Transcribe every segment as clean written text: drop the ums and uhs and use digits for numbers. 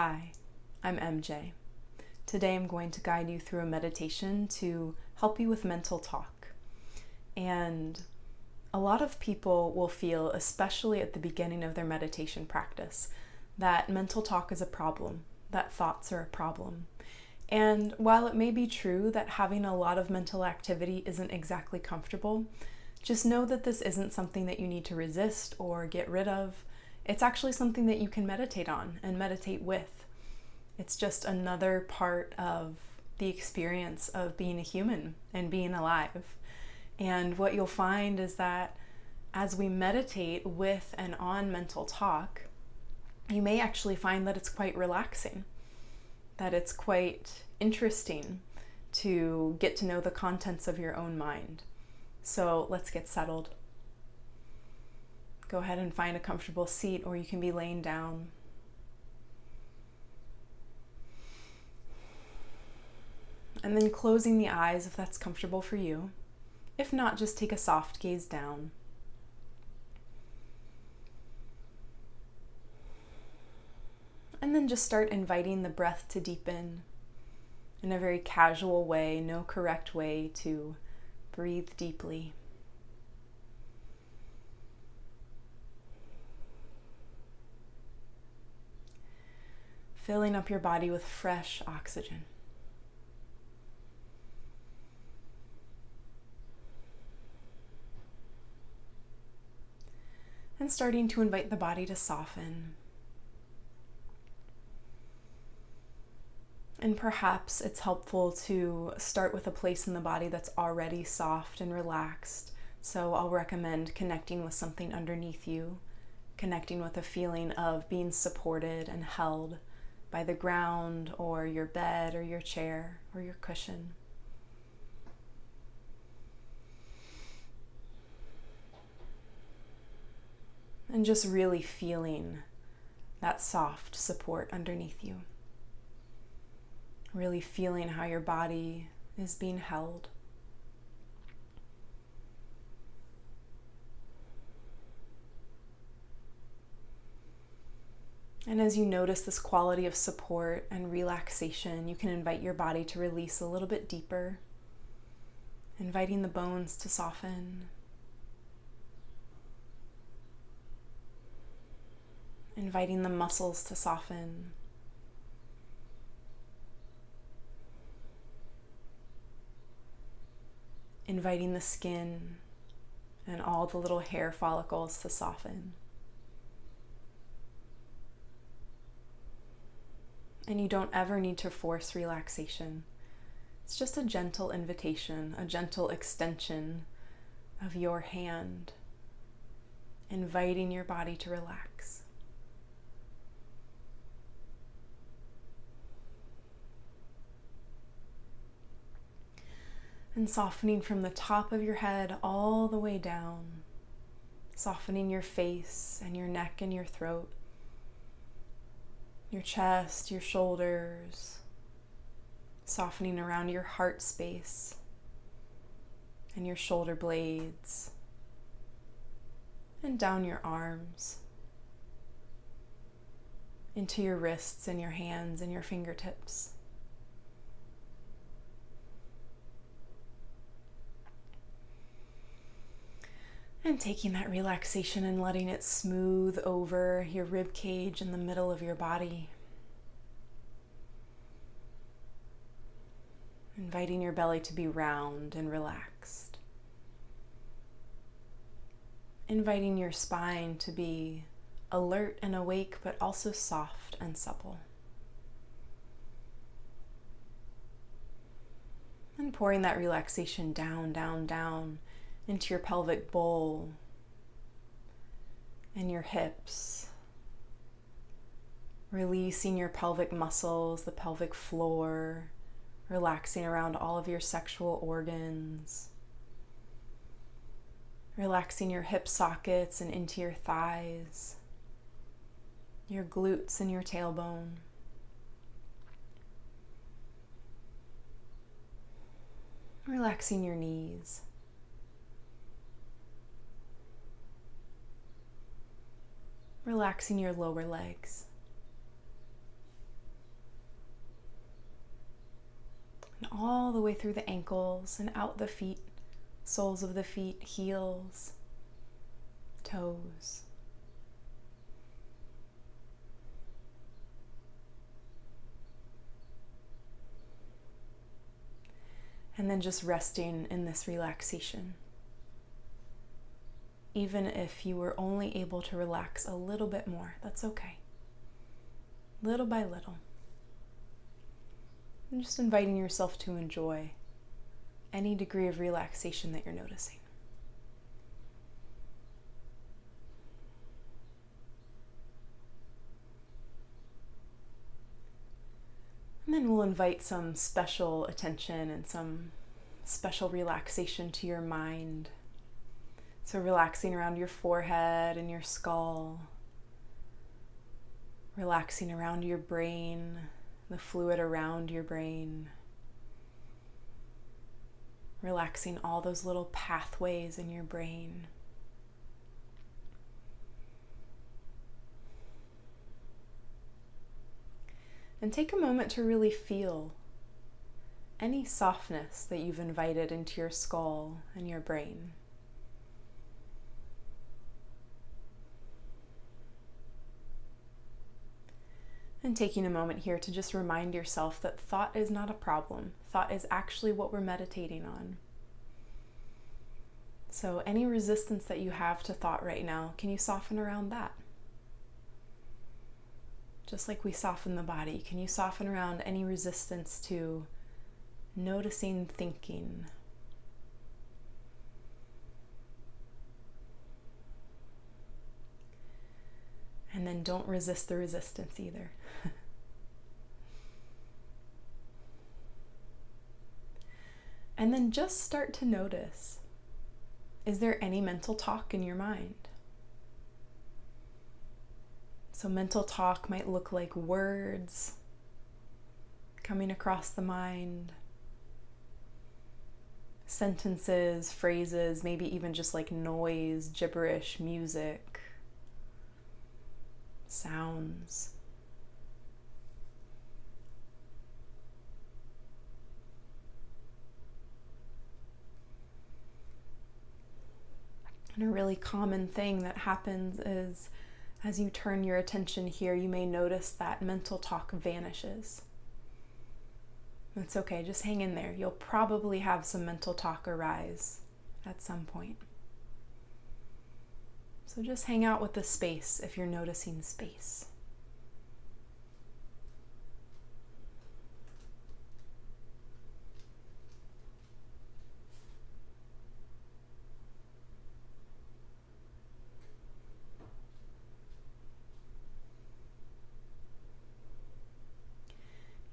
Hi, I'm MJ. Today I'm going to guide you through a meditation to help you with mental talk. And a lot of people will feel, especially at the beginning of their meditation practice, that mental talk is a problem, that thoughts are a problem. And while it may be true that having a lot of mental activity isn't exactly comfortable, just know that this isn't something that you need to resist or get rid of. It's actually something that you can meditate on and meditate with. It's just another part of the experience of being a human and being alive. And what you'll find is that as we meditate with and on mental talk, you may actually find that it's quite relaxing, that it's quite interesting to get to know the contents of your own mind. So let's get settled. Go ahead and find a comfortable seat, or you can be laying down. And then closing the eyes if that's comfortable for you. If not, just take a soft gaze down. And then just start inviting the breath to deepen in a very casual way, no correct way to breathe deeply. Filling up your body with fresh oxygen. And starting to invite the body to soften. And perhaps it's helpful to start with a place in the body that's already soft and relaxed. So I'll recommend connecting with something underneath you, connecting with a feeling of being supported and held by the ground or your bed or your chair or your cushion. And just really feeling that soft support underneath you. Really feeling how your body is being held. And as you notice this quality of support and relaxation, you can invite your body to release a little bit deeper, inviting the bones to soften, inviting the muscles to soften, inviting the skin and all the little hair follicles to soften. And you don't ever need to force relaxation. It's just a gentle invitation, a gentle extension of your hand, inviting your body to relax. And softening from the top of your head all the way down, softening your face and your neck and your throat, your chest, your shoulders, softening around your heart space and your shoulder blades, and down your arms, into your wrists and your hands and your fingertips. And taking that relaxation and letting it smooth over your rib cage in the middle of your body. Inviting your belly to be round and relaxed. Inviting your spine to be alert and awake, but also soft and supple. And pouring that relaxation down, down, down into your pelvic bowl and your hips, releasing your pelvic muscles, the pelvic floor, relaxing around all of your sexual organs, relaxing your hip sockets and into your thighs, your glutes and your tailbone. Relaxing your knees. Relaxing your lower legs. all the way through the ankles and out the feet, soles of the feet, heels, toes. And then just resting in this relaxation. Even if you were only able to relax a little bit more, that's okay. Little by little. And just inviting yourself to enjoy any degree of relaxation that you're noticing. And then we'll invite some special attention and some special relaxation to your mind. So relaxing around your forehead and your skull, relaxing around your brain, the fluid around your brain, relaxing all those little pathways in your brain. And take a moment to really feel any softness that you've invited into your skull and your brain. And taking a moment here to just remind yourself that thought is not a problem. Thought is actually what we're meditating on. So any resistance that you have to thought right now, can you soften around that? Just like we soften the body, can you soften around any resistance to noticing thinking? And then don't resist the resistance either. And then just start to notice, is there any mental talk in your mind? So mental talk might look like words coming across the mind, sentences, phrases, maybe even just like noise, gibberish, music, sounds. And a really common thing that happens is as you turn your attention here, you may notice that mental talk vanishes. It's okay, just hang in there. You'll probably have some mental talk arise at some point. So just hang out with the space if you're noticing space.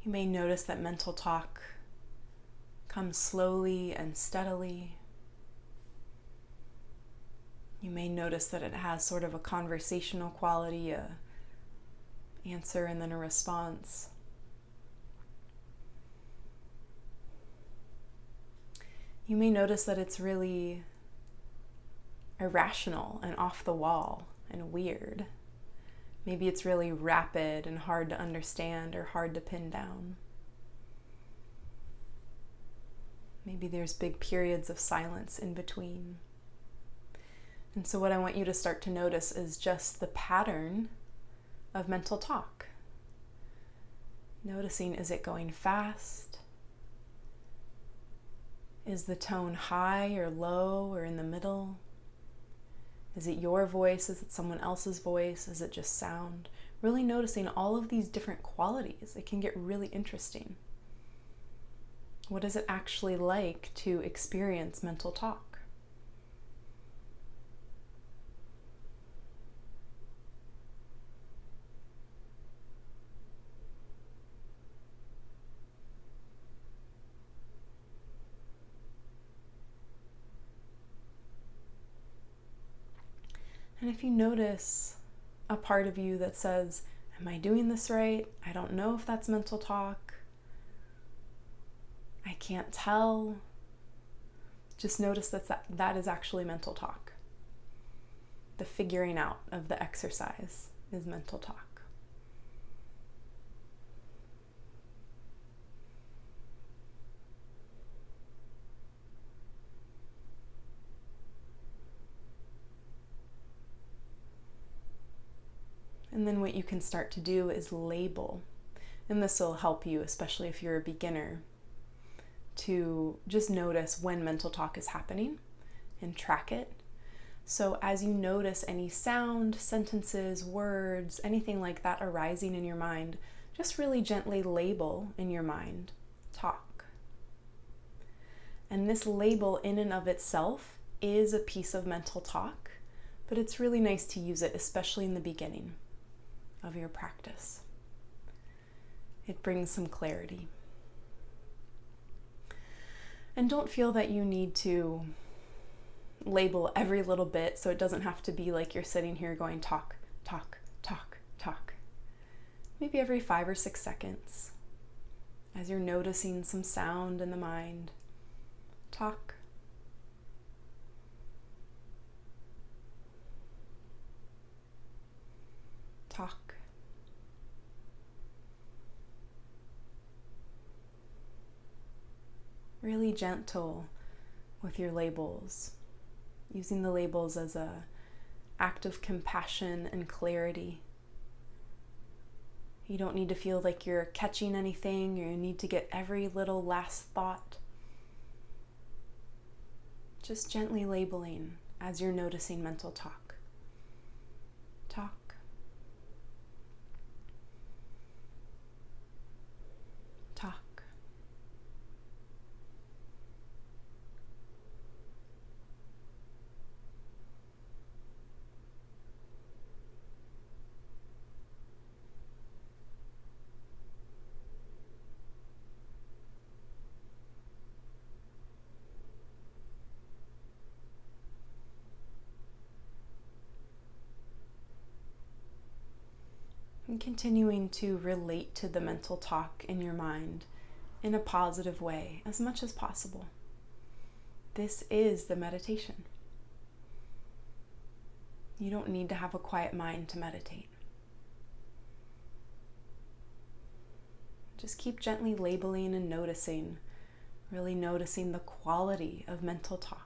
You may notice that mental talk comes slowly and steadily. You may notice that it has sort of a conversational quality, a answer and then a response. You may notice that it's really irrational and off the wall and weird. Maybe it's really rapid and hard to understand or hard to pin down. Maybe there's big periods of silence in between. And so what I want you to start to notice is just the pattern of mental talk. Noticing, is it going fast? Is the tone high or low or in the middle? Is it your voice? Is it someone else's voice? Is it just sound? Really noticing all of these different qualities. It can get really interesting. What is it actually like to experience mental talk? And if you notice a part of you that says, am I doing this right? I don't know if that's mental talk. I can't tell. Just notice that is actually mental talk. The figuring out of the exercise is mental talk. And then what you can start to do is label. And this will help you, especially if you're a beginner, to just notice when mental talk is happening and track it. So as you notice any sound, sentences, words, anything like that arising in your mind, just really gently label in your mind, talk. And this label in and of itself is a piece of mental talk, but it's really nice to use it, especially in the beginning of your practice. It brings some clarity. And don't feel that you need to label every little bit, so it doesn't have to be like you're sitting here going talk, talk, talk, talk. Maybe every 5 or 6 seconds, as you're noticing some sound in the mind, talk. Talk. Really gentle with your labels, using the labels as an act of compassion and clarity. You don't need to feel like you're catching anything, or you need to get every little last thought. Just gently labeling as you're noticing mental talk. Talk. Talk. And continuing to relate to the mental talk in your mind in a positive way as much as possible. This is the meditation. You don't need to have a quiet mind to meditate. Just keep gently labeling and noticing, really noticing the quality of mental talk.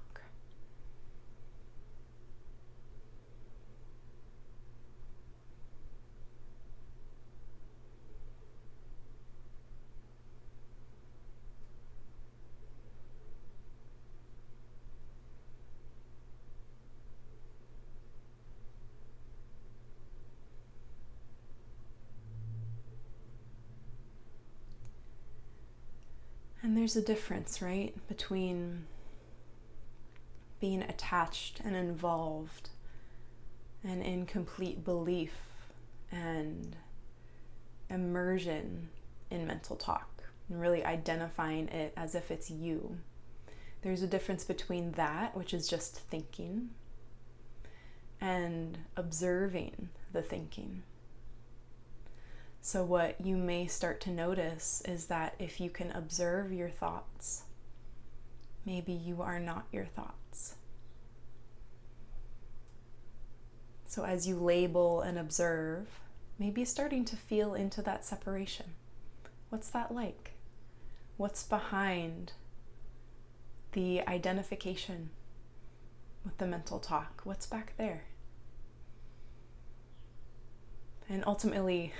And there's a difference, right, between being attached and involved and in complete belief and immersion in mental talk, and really identifying it as if it's you. There's a difference between that, which is just thinking, and observing the thinking. So what you may start to notice is that if you can observe your thoughts, maybe you are not your thoughts. So as you label and observe, maybe starting to feel into that separation. What's that like? What's behind the identification with the mental talk? What's back there? And ultimately,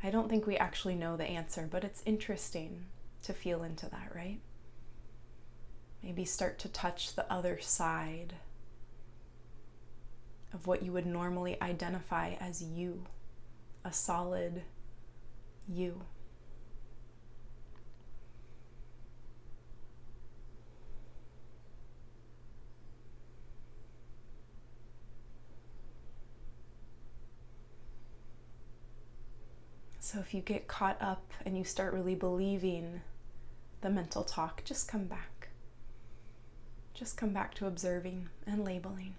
I don't think we actually know the answer, but it's interesting to feel into that, right? Maybe start to touch the other side of what you would normally identify as you, a solid you. So if you get caught up and you start really believing the mental talk, just come back. Just come back to observing and labeling.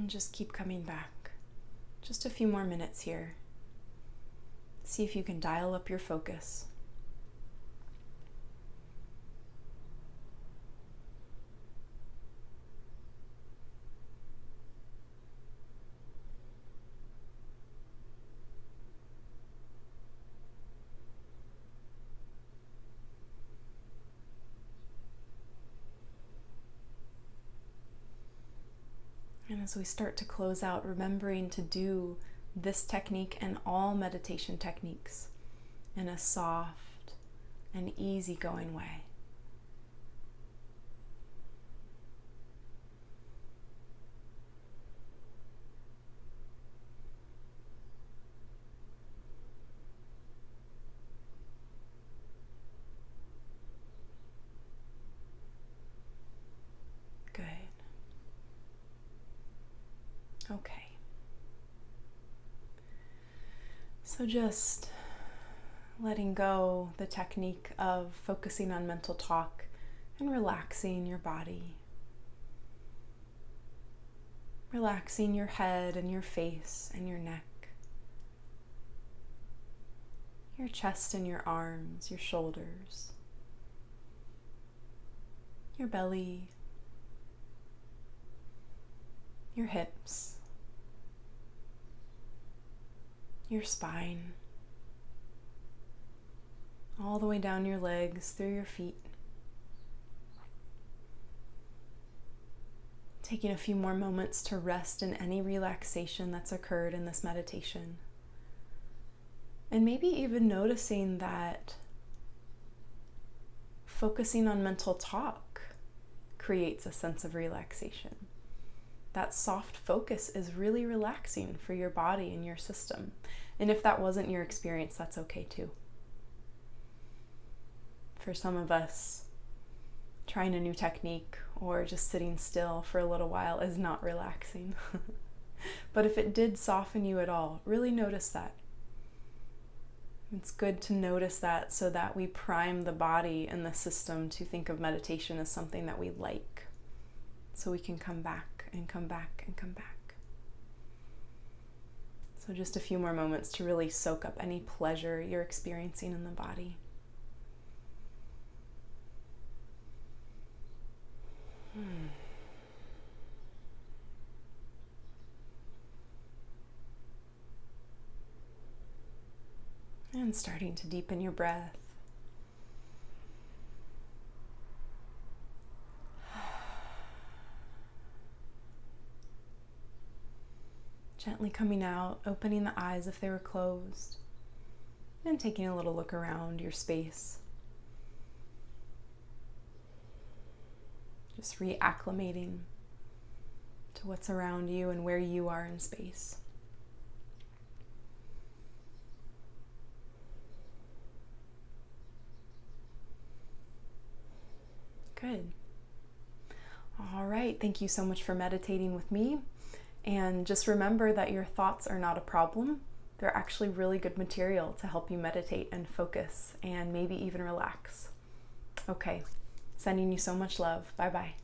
And just keep coming back. Just a few more minutes here. See if you can dial up your focus. And as we start to close out, remembering to do this technique and all meditation techniques in a soft and easygoing way. Good. Okay. So just letting go the technique of focusing on mental talk and relaxing your body. Relaxing your head and your face and your neck. Your chest and your arms, your shoulders. Your belly. Your hips. Your spine, all the way down your legs, through your feet. Taking a few more moments to rest in any relaxation that's occurred in this meditation. And maybe even noticing that focusing on mental talk creates a sense of relaxation. That soft focus is really relaxing for your body and your system. And if that wasn't your experience, that's okay too. For some of us, trying a new technique or just sitting still for a little while is not relaxing. But if it did soften you at all, really notice that. It's good to notice that so that we prime the body and the system to think of meditation as something that we like. So we can come back and come back and come back. So just a few more moments to really soak up any pleasure you're experiencing in the body. And starting to deepen your breath. Gently coming out, opening the eyes if they were closed, and taking a little look around your space. Just reacclimating to what's around you and where you are in space. Good. All right, thank you so much for meditating with me. And just remember that your thoughts are not a problem. They're actually really good material to help you meditate and focus and maybe even relax. Okay, sending you so much love. Bye-bye.